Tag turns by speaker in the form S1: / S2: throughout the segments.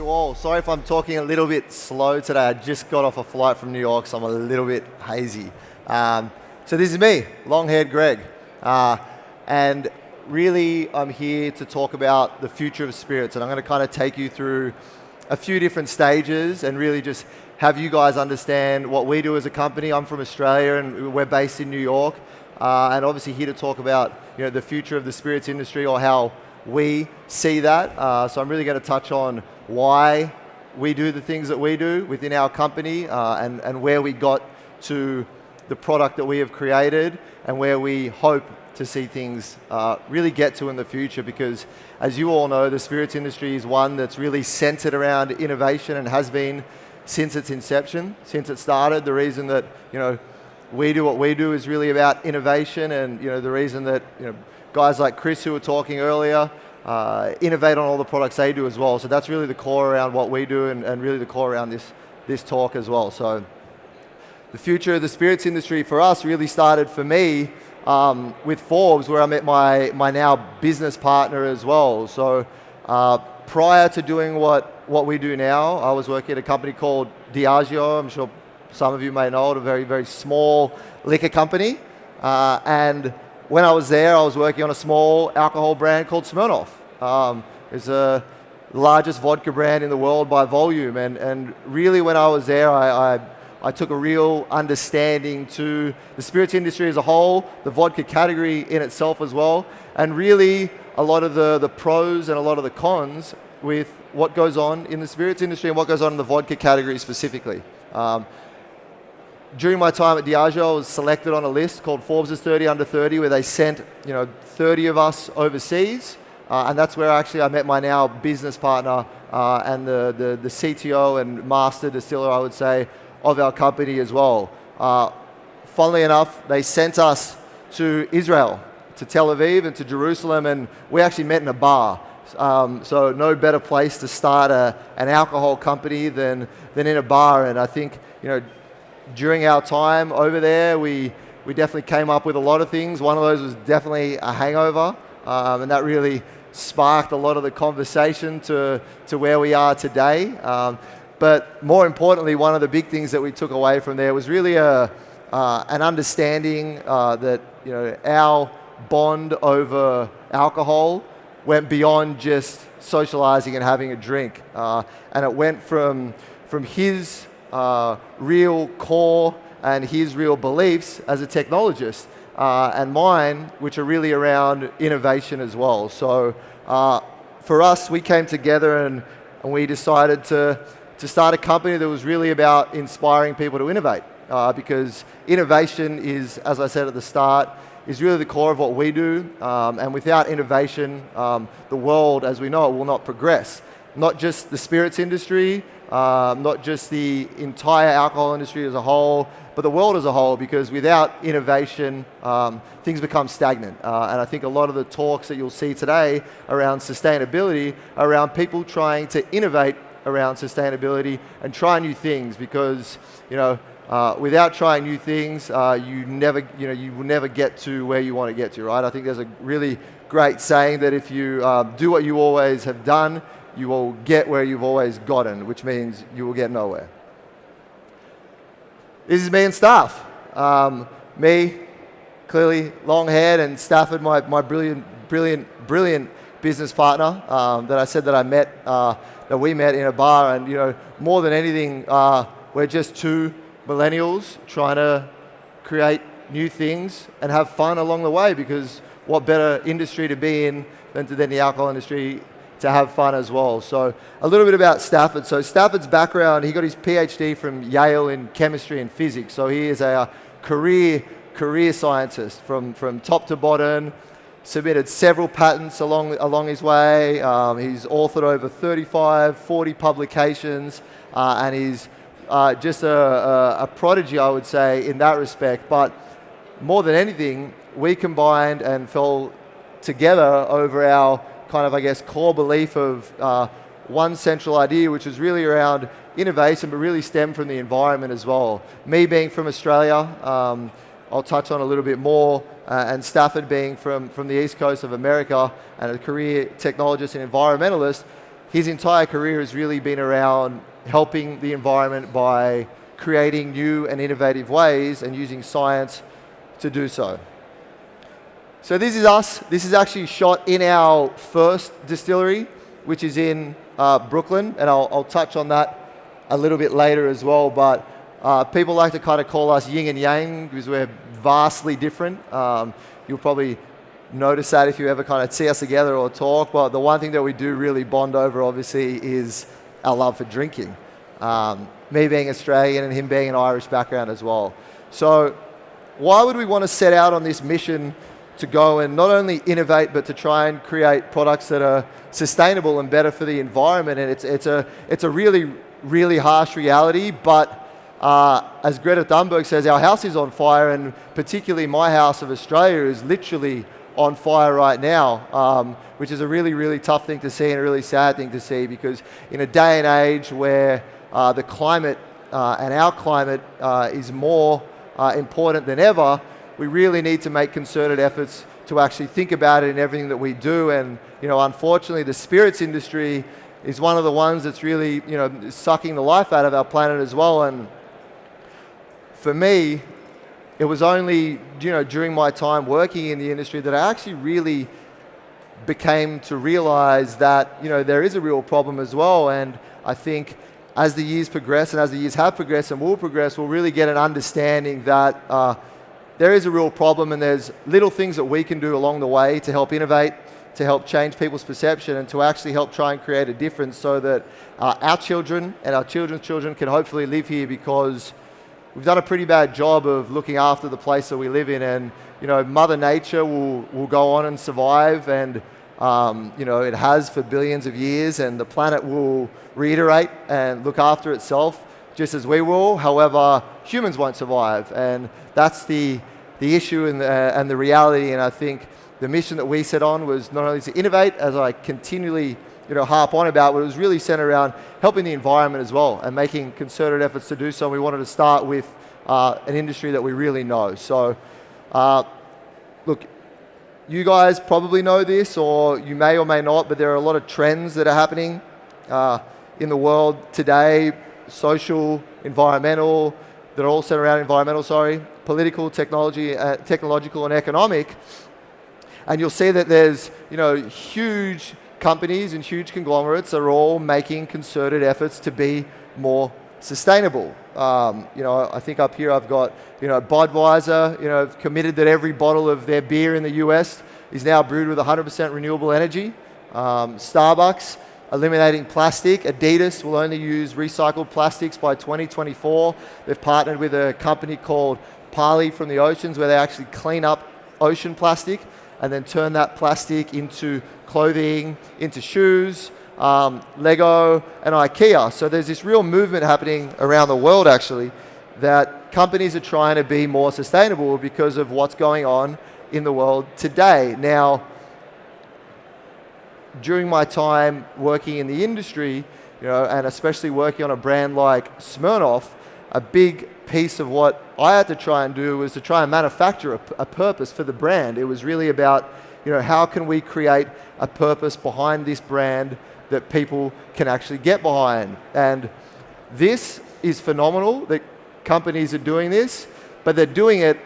S1: you all. Sorry if I'm talking a little bit slow today. I just got off a flight from New York, so I'm a little bit hazy. So this is me, long-haired Greg. And really, I'm here to talk about the future of spirits. And I'm going to kind of take you through a few different stages and really just have you guys understand what we do as a company. I'm from Australia and we're based in New York. And obviously here to talk about the future of the spirits industry or how we see that. So I'm really going to touch on why we do the things that we do within our company and where we got to the product that we have created and where we hope to see things really get to in the future, because as you all know, the spirits industry is one that's really centered around innovation and has been since its inception, since it started. The reason that we do what we do is really about innovation, and the reason that guys like Chris, who were talking earlier, innovate on all the products they do as well. So that's really the core around what we do and really the core around this talk as well. So the future of the spirits industry for us really started for me with Forbes, where I met my now business partner as well. So prior to doing what we do now, I was working at a company called Diageo. I'm sure some of you may know it, a very, very small liquor company. And when I was there, I was working on a small alcohol brand called Smirnoff. It's the largest vodka brand in the world by volume. And really when I was there, I took a real understanding to the spirits industry as a whole, the vodka category in itself as well, and really a lot of the pros and a lot of the cons with what goes on in the spirits industry and what goes on in the vodka category specifically. During my time at Diageo, I was selected on a list called Forbes' 30 Under 30, where they sent 30 of us overseas, and that's where actually I met my now business partner and the CTO and master distiller, I would say, of our company as well. Funnily enough, they sent us to Israel, to Tel Aviv and to Jerusalem, and we actually met in a bar. So no better place to start an alcohol company than in a bar. And I think during our time over there, we definitely came up with a lot of things. One of those was definitely a hangover, and that really sparked a lot of the conversation to where we are today. But more importantly, one of the big things that we took away from there was really an understanding that our bond over alcohol went beyond just socializing and having a drink, and it went from his real core and his real beliefs as a technologist, and mine, which are really around innovation as well. So for us, we came together and we decided to start a company that was really about inspiring people to innovate, because innovation is, as I said at the start, is really the core of what we do, and without innovation, the world as we know it will not progress. Not just the spirits industry, not just the entire alcohol industry as a whole, but the world as a whole, because without innovation, things become stagnant. And I think a lot of the talks that you'll see today around sustainability are around people trying to innovate around sustainability and try new things, because without trying new things, you will never get to where you want to get to, right? I think there's a really great saying that if you do what you always have done, you will get where you've always gotten, which means you will get nowhere. This is me and Staff. Me, clearly long-haired, and Stafford, my brilliant business partner that I said that I met, that we met in a bar. And more than anything, we're just two millennials trying to create new things and have fun along the way, because what better industry to be in than the alcohol industry to have fun as well. So a little bit about Stafford. So Stafford's background, he got his PhD from Yale in chemistry and physics. So he is a career scientist from top to bottom, submitted several patents along his way. He's authored over 35, 40 publications, and he's just a prodigy, I would say, in that respect. But more than anything, we combined and fell together over our kind of, I guess, core belief of one central idea, which is really around innovation, but really stemmed from the environment as well. Me being from Australia, I'll touch on a little bit more, and Stafford being from the East Coast of America and a career technologist and environmentalist, his entire career has really been around helping the environment by creating new and innovative ways and using science to do so. So this is us. This is actually shot in our first distillery, which is in Brooklyn, and I'll touch on that a little bit later as well. But people like to kind of call us yin and yang because we're vastly different. You'll probably notice that if you ever kind of see us together or talk. But the one thing that we do really bond over, obviously, is our love for drinking. Me being Australian and him being an Irish background as well. So why would we want to set out on this mission to go and not only innovate, but to try and create products that are sustainable and better for the environment? And it's a really, really harsh reality, but as Greta Thunberg says, our house is on fire, and particularly my house of Australia is literally on fire right now, which is a really, really tough thing to see and a really sad thing to see, because in a day and age where the climate and our climate is more important than ever, we really need to make concerted efforts to actually think about it in everything that we do. And unfortunately, the spirits industry is one of the ones that's really sucking the life out of our planet as well. And for me, it was only during my time working in the industry that I actually really became to realize that there is a real problem as well. And I think as the years progress, and as the years have progressed and will progress, we'll really get an understanding that there is a real problem, and there's little things that we can do along the way to help innovate, to help change people's perception, and to actually help try and create a difference so that our children and our children's children can hopefully live here, because we've done a pretty bad job of looking after the place that we live in. And Mother Nature will go on and survive, and it has for billions of years, and the planet will reiterate and look after itself just as we will. However, humans won't survive, and that's the issue and the reality. And I think the mission that we set on was not only to innovate, as I continually harp on about, but it was really centered around helping the environment as well and making concerted efforts to do so. And we wanted to start with an industry that we really know. So look, you guys probably know this, or you may or may not, but there are a lot of trends that are happening in the world today: social, environmental, that are all centered around political, technological, and economic. And you'll see that there's huge companies and huge conglomerates are all making concerted efforts to be more sustainable. I think up here I've got Budweiser, committed that every bottle of their beer in the US is now brewed with 100% renewable energy. Starbucks eliminating plastic. Adidas will only use recycled plastics by 2024. They've partnered with a company called Parley from the Oceans, where they actually clean up ocean plastic and then turn that plastic into clothing, into shoes, Lego and IKEA. So there's this real movement happening around the world, actually, that companies are trying to be more sustainable because of what's going on in the world today. Now, during my time working in the industry, and especially working on a brand like Smirnoff, a big piece of what I had to try and do was to try and manufacture a purpose for the brand. It was really about, how can we create a purpose behind this brand that people can actually get behind? And this is phenomenal that companies are doing this, but they're doing it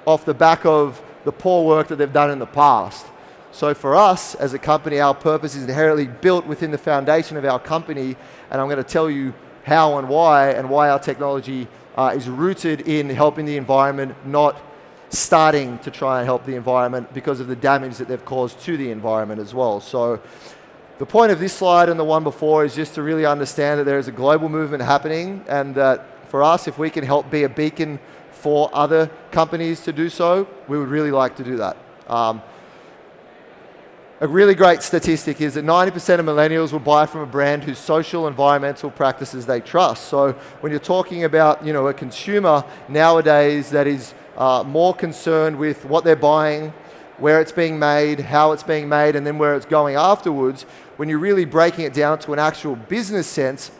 S1: off the back of the poor work that they've done in the past. So for us as a company, our purpose is inherently built within the foundation of our company, and I'm going to tell you how and why our technology is rooted in helping the environment, not starting to try and help the environment because of the damage that they've caused to the environment as well. So the point of this slide and the one before is just to really understand that there is a global movement happening, and that for us, if we can help be a beacon for other companies to do so, we would really like to do that. A really great statistic is that 90% of millennials will buy from a brand whose social environmental practices they trust. So when you're talking about a consumer nowadays that is more concerned with what they're buying, where it's being made, how it's being made, and then where it's going afterwards, when you're really breaking it down to an actual business sense,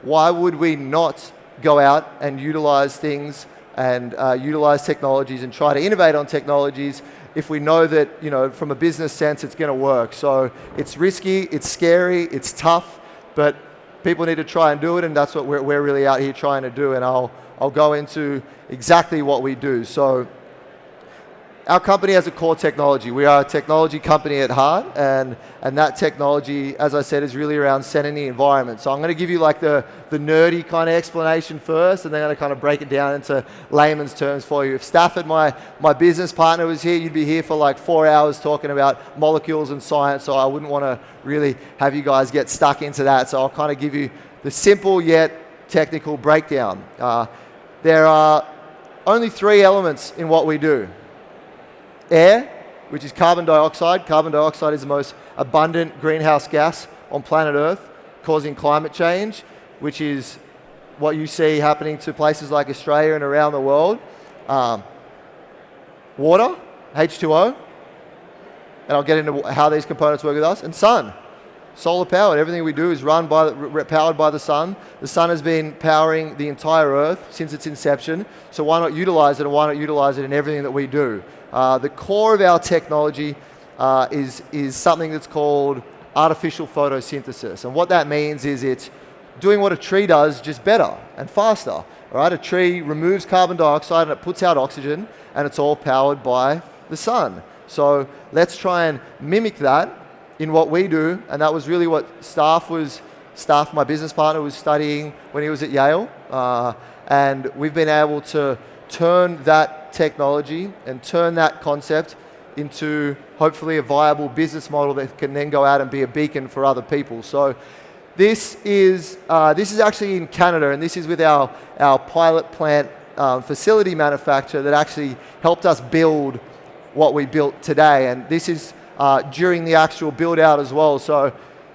S1: why would we not go out and utilize things and utilize technologies and try to innovate on technologies if we know that, from a business sense, it's going to work. So it's risky, it's scary, it's tough, but people need to try and do it, and that's what we're really out here trying to do. And I'll go into exactly what we do. So our company has a core technology. We are a technology company at heart, and that technology, as I said, is really around setting the environment. So I'm going to give you like the nerdy kind of explanation first, and then I'm going to kind of break it down into layman's terms for you. If Stafford, my business partner, was here, you'd be here for like 4 hours talking about molecules and science, so I wouldn't want to really have you guys get stuck into that. So I'll kind of give you the simple yet technical breakdown. There are only 3 elements in what we do. Air, which is carbon dioxide. Carbon dioxide is the most abundant greenhouse gas on planet Earth, causing climate change, which is what you see happening to places like Australia and around the world. Water, H2O, and I'll get into how these components work with us. And sun, solar powered. Everything we do is powered by the sun. The sun has been powering the entire Earth since its inception, so why not utilize it, and why not utilize it in everything that we do? The core of our technology is something that's called artificial photosynthesis. And what that means is it's doing what a tree does, just better and faster. All right? A tree removes carbon dioxide and it puts out oxygen, and it's all powered by the sun. So let's try and mimic that in what we do. And that was really what Staff, my business partner, was studying when he was at Yale. And we've been able to turn that technology and turn that concept into hopefully a viable business model that can then go out and be a beacon for other people. So this is actually in Canada, and this is with our pilot plant facility manufacturer that actually helped us build what we built today. And this is during the actual build out as well. So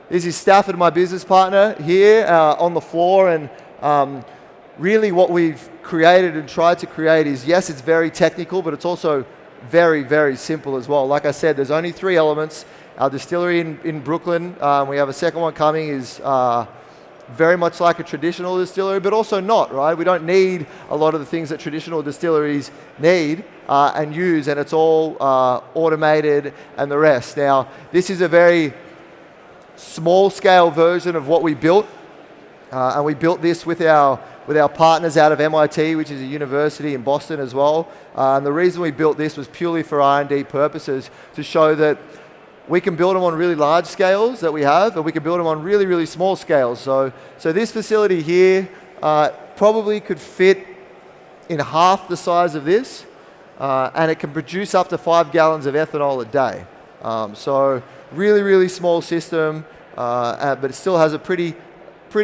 S1: this is Stafford, my business partner, here on the floor, and really what we've created and tried to create is, yes, it's very technical, but it's also very, very simple as well. Like I said, there's only 3 elements. Our distillery in Brooklyn, we have a second one coming, is very much like a traditional distillery, but also not, right? We don't need a lot of the things that traditional distilleries need and use, and it's all automated and the rest. Now, this is a very small scale version of what we built, and we built this with our partners out of MIT, which is a university in Boston as well. And the reason we built this was purely for R&D purposes, to show that we can build them on really large scales that we have, and we can build them on really, really small scales. So this facility here probably could fit in half the size of this, and it can produce up to 5 gallons of ethanol a day. So really, really small system, but it still has a pretty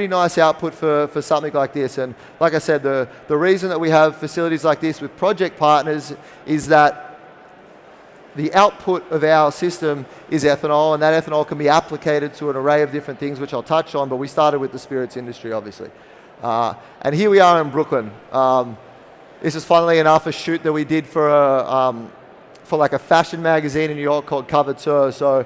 S1: nice output for something like this. And like I said, the reason that we have facilities like this with project partners is that the output of our system is ethanol, and that ethanol can be applicated to an array of different things, which I'll touch on, but we started with the spirits industry, obviously. And here we are in Brooklyn. This is, funnily enough, a shoot that we did for like a fashion magazine in New York called Couture. So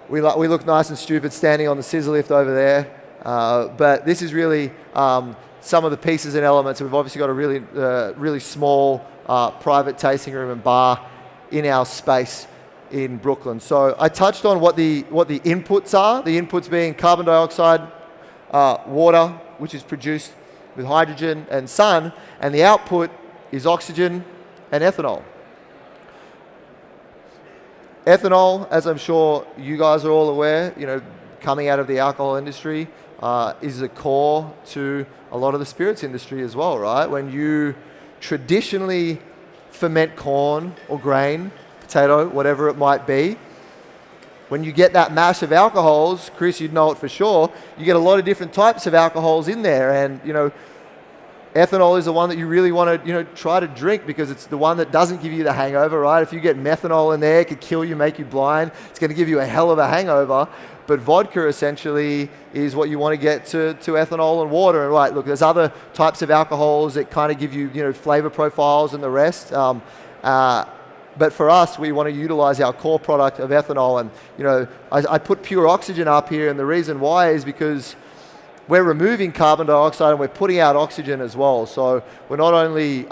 S1: we look nice and stupid standing on the scissor lift over there. But this is really some of the pieces and elements. We've obviously got a really small private tasting room and bar in our space in Brooklyn. So I touched on what the inputs are. The inputs being carbon dioxide, water, which is produced with hydrogen and sun, and the output is oxygen and ethanol. Ethanol, as I'm sure you guys are all aware, coming out of the alcohol industry, is a core to a lot of the spirits industry as well, right? When you traditionally ferment corn or grain, potato, whatever it might be, when you get that mash of alcohols, Chris, you'd know it for sure, you get a lot of different types of alcohols in there. And, ethanol is the one that you really want to, try to drink, because it's the one that doesn't give you the hangover, right? If you get methanol in there, it could kill you, make you blind. It's going to give you a hell of a hangover. But vodka essentially is what you want to get to ethanol and water. And right, look, there's other types of alcohols that kind of give you, flavor profiles and the rest. But for us, we want to utilize our core product of ethanol. And, I put pure oxygen up here, and the reason why is because we're removing carbon dioxide and we're putting out oxygen as well. So we're not only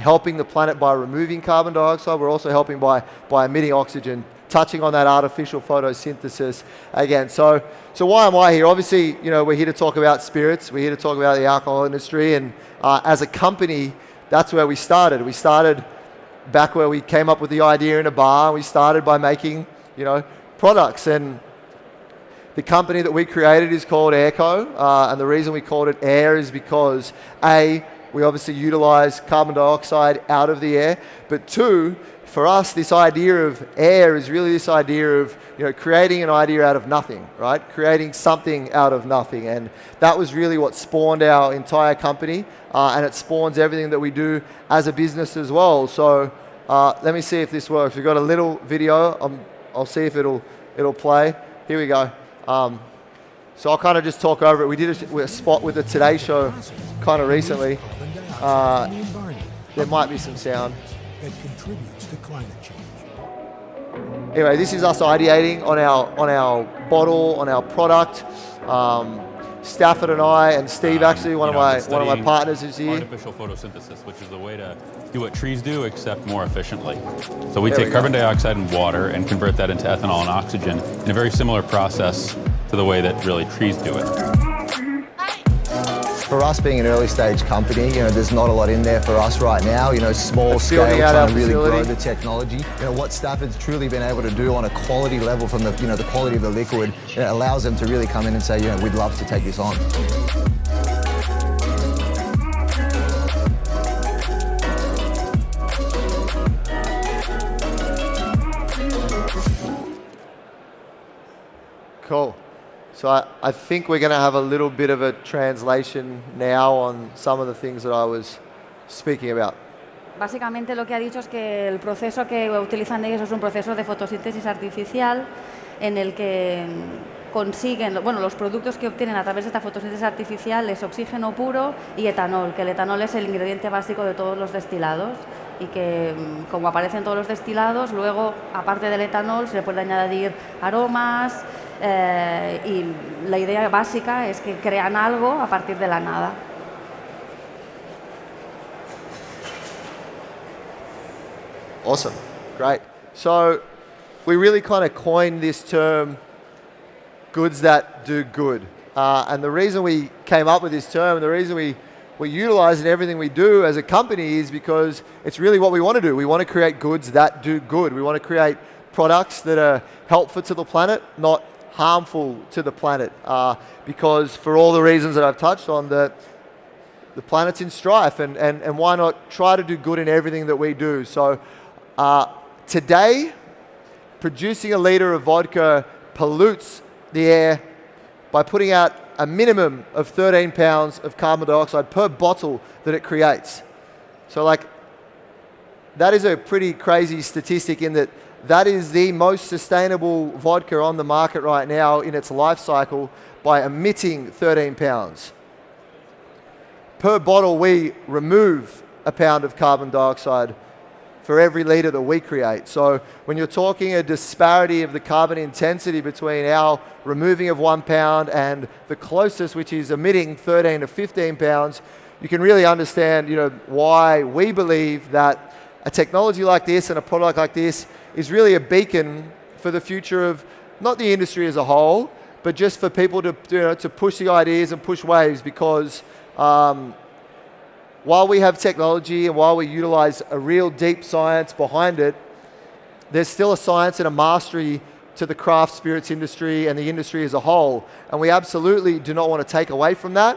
S1: helping the planet by removing carbon dioxide. We're also helping by emitting oxygen, touching on that artificial photosynthesis again. So why am I here? Obviously, we're here to talk about spirits. We're here to talk about the alcohol industry. And as a company, that's where we started. We started back where we came up with the idea in a bar. We started by making, products. And the company that we created is called Airco. And the reason we called it Air is because, A, we obviously utilize carbon dioxide out of the air. But two, for us, this idea of air is really this idea of creating an idea out of nothing, right? Creating something out of nothing. And that was really what spawned our entire company. And it spawns everything that we do as a business as well. So let me see if this works. We've got a little video. I'll see if it'll play. Here we go. So I'll kind of just talk over it. We did a spot with the Today Show kind of recently. There might be some sound.
S2: That contributes to climate change.
S1: Anyway, this is us ideating on our bottle, on our product. Stafford and I, and Steve actually, one of my partners is here.
S3: Artificial photosynthesis, which is the way to do what trees do, except more efficiently. So we take carbon dioxide and water and convert that into ethanol and oxygen in a very similar process to the way that really trees do it.
S4: For us being an early stage company, there's not a lot in there for us right now. Small scale, trying to really grow the technology. What Stafford's truly been able to do on a quality level from the, the quality of the liquid, it allows them to really come in and say, we'd love to take this on.
S1: Cool. So I think we're going to have a little bit of a translation now on some of the things that I was speaking about.
S5: Básicamente lo que ha dicho es que el proceso que utilizan ellos es un proceso de fotosíntesis artificial en el que consiguen, los productos que obtienen a través de esta fotosíntesis artificial es oxígeno puro y etanol, que el etanol es el ingrediente básico de todos los destilados y que, como aparecen todos los destilados, luego, aparte del etanol, se le puede añadir aromas y la idea básica es que crean algo a partir de la nada.
S1: Awesome, great. So we really kind of coined this term, goods that do good. And the reason we came up with this term, and the reason we utilize it in everything we do as a company is because it's really what we want to do. We want to create goods that do good. We want to create products that are helpful to the planet, not harmful to the planet. Because for all the reasons that I've touched on, the planet's in strife, and why not try to do good in everything that we do? So today, producing a liter of vodka pollutes the air by putting out a minimum of 13 pounds of carbon dioxide per bottle that it creates. So that is a pretty crazy statistic in that is the most sustainable vodka on the market right now in its life cycle by emitting 13 pounds. Per bottle, we remove a pound of carbon dioxide for every litre that we create. So when you're talking a disparity of the carbon intensity between our removing of 1 pound and the closest, which is emitting 13 to 15 pounds, you can really understand why we believe that a technology like this and a product like this is really a beacon for the future of not the industry as a whole, but just for people to push the ideas and push waves, because while we have technology and while we utilize a real deep science behind it, there's still a science and a mastery to the craft spirits industry and the industry as a whole. And we absolutely do not want to take away from that.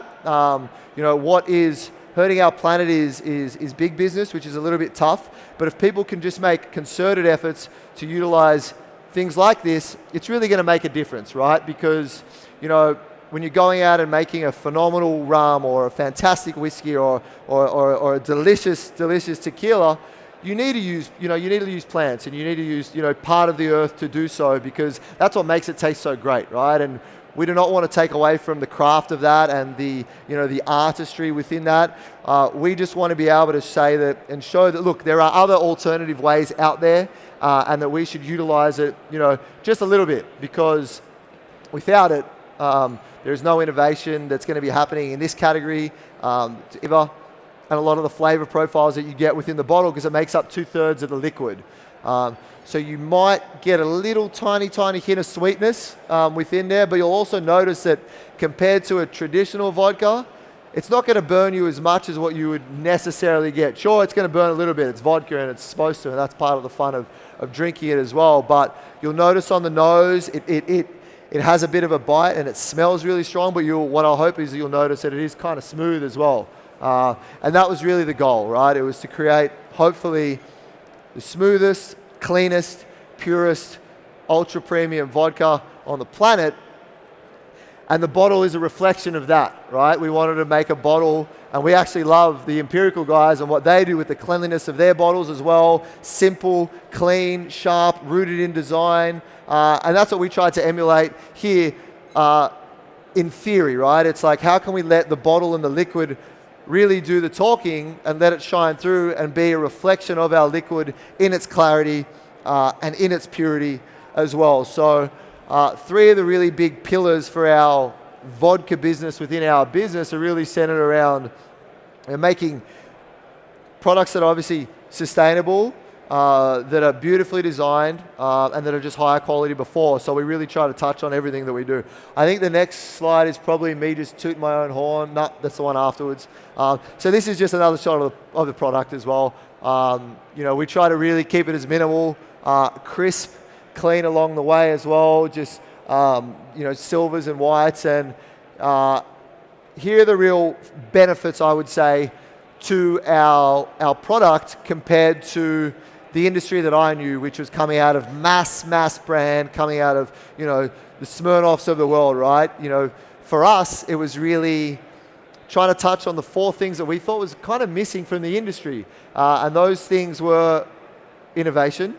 S1: What is hurting our planet is big business, which is a little bit tough. But if people can just make concerted efforts to utilize things like this, it's really going to make a difference, right? Because, when you're going out and making a phenomenal rum or a fantastic whiskey or a delicious tequila, you need to use plants, and you need to use part of the earth to do so, because that's what makes it taste so great, right? And we do not want to take away from the craft of that and the artistry within that. We just want to be able to say that and show that, look, there are other alternative ways out there, and that we should utilize it, just a little bit, because without it, there's no innovation that's going to be happening in this category ever. and a lot of the flavor profiles that you get within the bottle, because it makes up 2/3 of the liquid. So you might get a little tiny hint of sweetness within there, but you'll also notice that compared to a traditional vodka, it's not going to burn you as much as what you would necessarily get. Sure, it's going to burn a little bit. It's vodka and it's supposed to, and that's part of the fun of drinking it as well. But you'll notice on the nose, it has a bit of a bite and it smells really strong, but what I hope is you'll notice that it is kind of smooth as well. And that was really the goal, right? It was to create, hopefully, the smoothest, cleanest, purest, ultra premium vodka on the planet. And the bottle is a reflection of that, right? We wanted to make a bottle, and we actually love the Empirical guys and what they do with the cleanliness of their bottles as well. Simple, clean, sharp, rooted in design. And that's what we tried to emulate here in theory, right? It's like, how can we let the bottle and the liquid really do the talking and let it shine through and be a reflection of our liquid in its clarity and in its purity as well. So 3 of the really big pillars for our vodka business within our business are really centered around making products that are obviously sustainable, that are beautifully designed, and that are just higher quality before. So we really try to touch on everything that we do. I think the next slide is probably me just tooting my own horn. No, that's the one afterwards. So this is just another shot of the product as well. We try to really keep it as minimal, crisp, clean along the way as well. Just silvers and whites, and here are the real benefits, I would say, to our product compared to the industry that I knew, which was coming out of mass brand, coming out of the Smirnoffs of the world, right? For us, it was really trying to touch on the 4 things that we thought was kind of missing from the industry, and those things were innovation,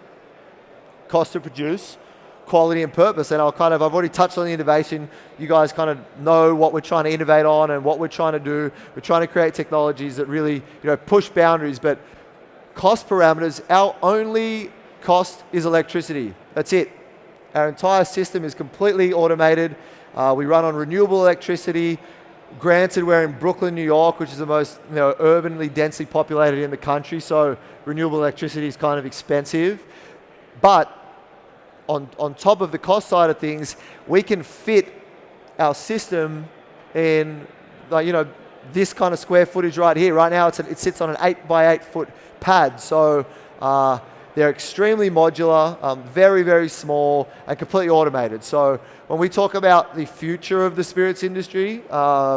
S1: cost to produce, quality and purpose. And I've already touched on the innovation. You guys kind of know what we're trying to innovate on and what we're trying to do. We're trying to create technologies that really push boundaries. But cost parameters, our only cost is electricity. That's it. Our entire system is completely automated. We run on renewable electricity. Granted, we're in Brooklyn, New York, which is the most urbanly densely populated in the country, so renewable electricity is kind of expensive. But on top of the cost side of things, we can fit our system in this kind of square footage right here. Right now it sits on an 8x8 foot pad. So they're extremely modular, very, very small, and completely automated. So when we talk about the future of the spirits industry,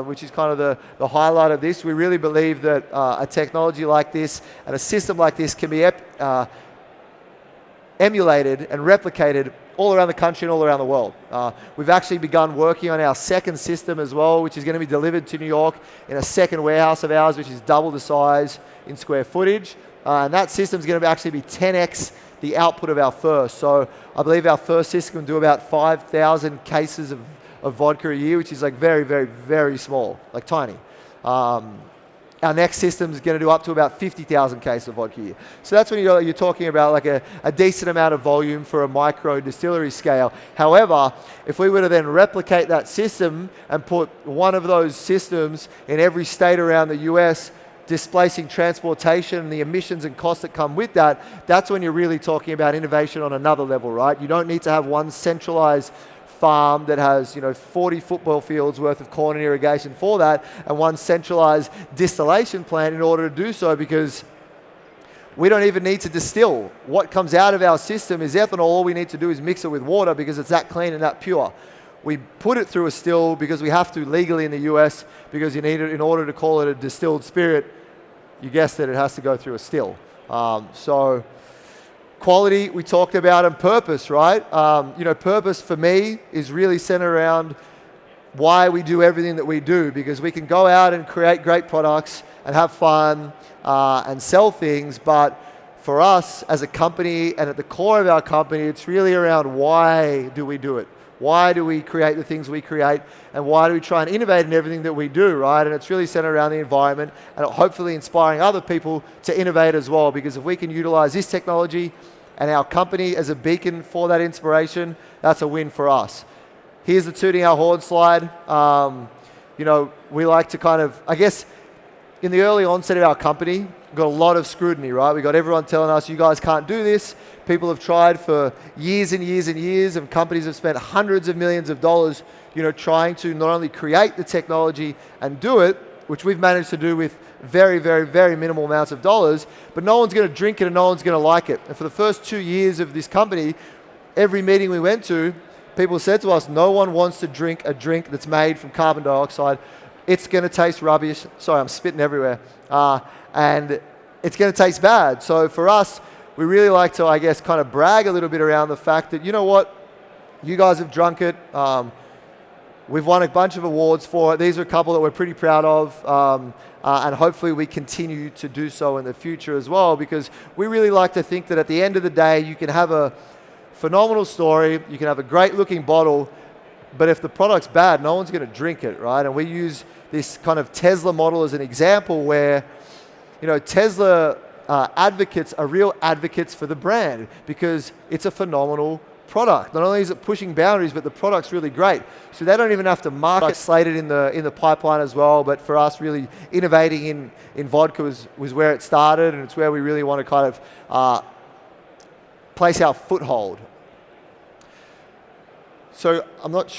S1: which is kind of the highlight of this, we really believe that a technology like this and a system like this can be emulated and replicated all around the country and all around the world. We've actually begun working on our second system as well, which is going to be delivered to New York in a second warehouse of ours, which is double the size in square footage. And that system is going to actually be 10x the output of our first. So I believe our first system can do about 5,000 cases of vodka a year, which is like very, very, very small, like tiny. Our next system is going to do up to about 50,000 cases of vodka a year. So that's when you're talking about like a decent amount of volume for a micro distillery scale. However, if we were to then replicate that system and put one of those systems in every state around the US, displacing transportation and the emissions and costs that come with that, that's when you're really talking about innovation on another level, right? You don't need to have one centralized farm that has 40 football fields worth of corn and irrigation for that, and one centralized distillation plant in order to do so, because we don't even need to distill. What comes out of our system is ethanol. All we need to do is mix it with water because it's that clean and that pure. We put it through a still because we have to legally in the US, because you need it in order to call it a distilled spirit. You guessed it, it has to go through a still. So quality, we talked about, and purpose, right? Purpose for me is really centered around why we do everything that we do, because we can go out and create great products and have fun and sell things, but for us as a company and at the core of our company, it's really around why do we do it? Why do we create the things we create, and why do we try and innovate in everything that we do, right? And it's really centered around the environment and hopefully inspiring other people to innovate as well, because if we can utilize this technology and our company as a beacon for that inspiration, that's a win for us. Here's the tooting our horn slide. We like to kind of, I guess, in the early onset of our company, got a lot of scrutiny, right? We got everyone telling us, you guys can't do this. People have tried for years and years and years, and companies have spent hundreds of millions of dollars, trying to not only create the technology and do it, which we've managed to do with very, very, very minimal amounts of dollars, but no one's going to drink it and no one's going to like it. And for the first 2 years of this company, every meeting we went to, people said to us, no one wants to drink a drink that's made from carbon dioxide. It's going to taste rubbish. Sorry, I'm spitting everywhere. And it's going to taste bad. So for us, we really like to, I guess, kind of brag a little bit around the fact that, you know what, you guys have drunk it. We've won a bunch of awards for it. These are a couple that we're pretty proud of. And hopefully we continue to do so in the future as well, because we really like to think that at the end of the day, you can have a phenomenal story, you can have a great looking bottle, but if the product's bad, no one's going to drink it, right? And we use this kind of Tesla model as an example where, Tesla advocates are real advocates for the brand because it's a phenomenal product. Not only is it pushing boundaries, but the product's really great. So they don't even have to market slated in the pipeline as well. But for us, really innovating in vodka was where it started, and it's where we really want to kind of place our foothold. So I'm not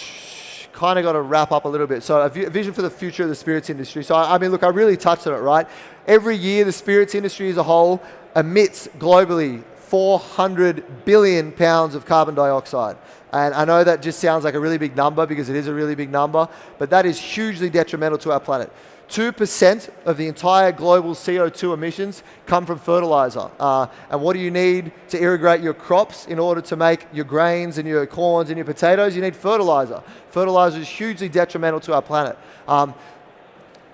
S1: kind of got to wrap up a little bit. So a vision for the future of the spirits industry. So I mean, look, I really touched on it, right? Every year, the spirits industry as a whole emits globally 400 billion pounds of carbon dioxide. And I know that just sounds like a really big number because it is a really big number, but that is hugely detrimental to our planet. 2% of the entire global CO2 emissions come from fertilizer. And what do you need to irrigate your crops in order to make your grains and your corns and your potatoes? You need fertilizer. Fertilizer is hugely detrimental to our planet.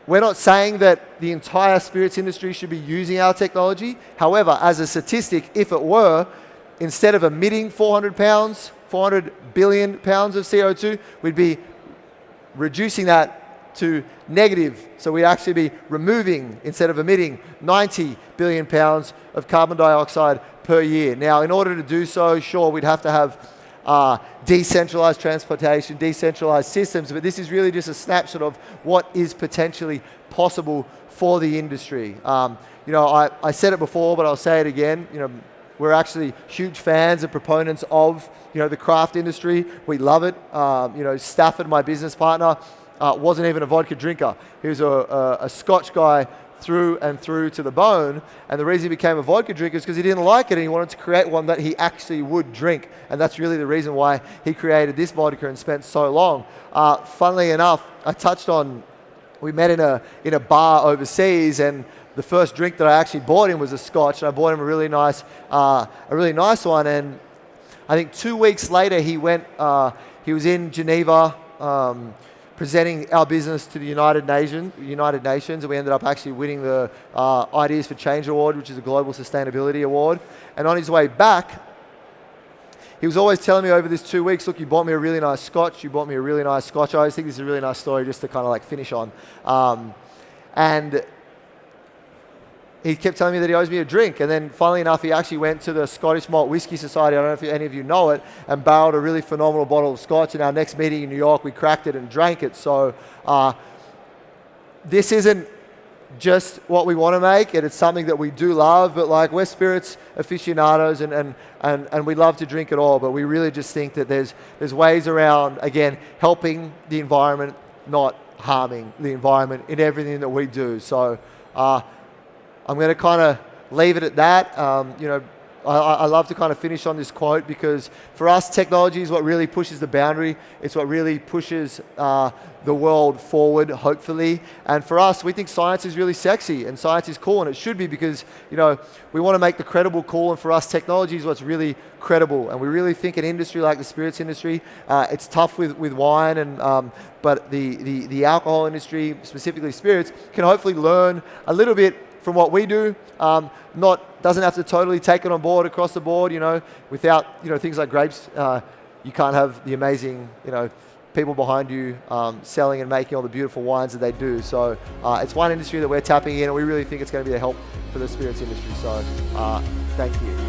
S1: We're not saying that the entire spirits industry should be using our technology. However, as a statistic, if it were, instead of emitting 400 billion pounds of CO2, we'd be reducing that to negative. So we'd actually be removing, instead of emitting, 90 billion pounds of carbon dioxide per year. Now, in order to do so, sure, we'd have to have decentralized transportation, decentralized systems, but this is really just a snapshot of what is potentially possible for the industry. I said it before, but I'll say it again. We're actually huge fans and proponents of the craft industry. We love it. Stafford, my business partner, wasn't even a vodka drinker. He was a Scotch guy through and through to the bone, and the reason he became a vodka drinker is because he didn't like it and he wanted to create one that he actually would drink, and that's really the reason why he created this vodka and spent so long. Funnily enough, I touched on, we met in a bar overseas, and the first drink that I actually bought him was a Scotch, and I bought him a really nice one, and I think 2 weeks later he was in Geneva, presenting our business to the United Nations, and we ended up actually winning the Ideas for Change Award, which is a global sustainability award. And on his way back, he was always telling me over this 2 weeks, look, you bought me a really nice Scotch, I always think this is a really nice story just to kind of like finish on. And he kept telling me that he owes me a drink, and then funnily enough, he actually went to the Scottish Malt Whisky Society, I don't know if any of you know it, and barreled a really phenomenal bottle of Scotch. In our next meeting in New York, we cracked it and drank it. So this isn't just what we want to make, and it's something that we do love, but like, we're spirits aficionados, and we love to drink it all, but we really just think that there's ways around, again, helping the environment, not harming the environment in everything that we do. So I'm going to kind of leave it at that. I love to kind of finish on this quote because for us, technology is what really pushes the boundary. It's what really pushes the world forward, hopefully. And for us, we think science is really sexy and science is cool, and it should be because, we want to make the credible cool, and for us, technology is what's really credible. And we really think an industry like the spirits industry, it's tough with wine, and but the alcohol industry, specifically spirits, can hopefully learn a little bit from what we do. Doesn't have to totally take it on board across the board. Without things like grapes, you can't have the amazing people behind you selling and making all the beautiful wines that they do. So it's one industry that we're tapping in, and we really think it's going to be a help for the spirits industry. So thank you.